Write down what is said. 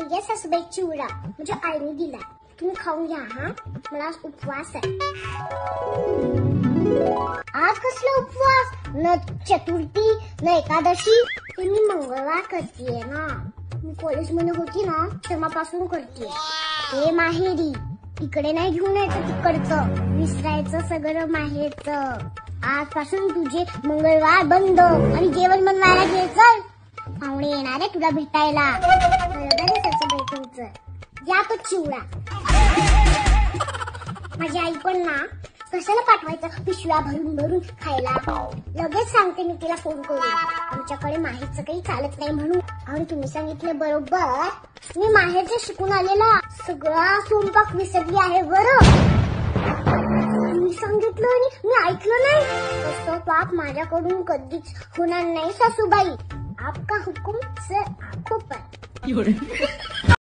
ठीक आहे सासूबाई, चिवडा म्हणजे आईने दिला, तुम्ही खाऊन घ्या. हा, मला आज उपवास आहे. आज कसला उपवास? न चतुर्थी न एकादशी. ते मी मंगळवार करतीये ना. मी कॉलेजमध्ये होती ना तेव्हापासून करतीये. हे माहेरी, इकडे नाही घेऊन यायचं तिकडचं, विसरायचं सगळं माहेरचं. आजपासून तुझे मंगळवार बंद आणि जेवण बनवायला घ्यायचं. पाहुणे येणार आहे तुला भेटायला. बरोबर आहे सासूबाई तुमचं. या तो चिवडा. माझी आई पण ना कशाला पाठवायचं पिशव्या भरून भरून खायला. लगेच सांगते मी तिला फोन करून, आमच्याकडे माहेरचं काही चालत नाही म्हणून. आणि तुम्ही सांगितलं बरोबर, मी माहेरचं शिकून आलेला सगळा स्वयंपाक विसरली आहे बरं. मी सांगितलं आणि मी ऐकलं नाही. तसं पाप माझ्याकडून कधीच होणार नाही सासूबाई. आपका हुकुम सर आंखों पर.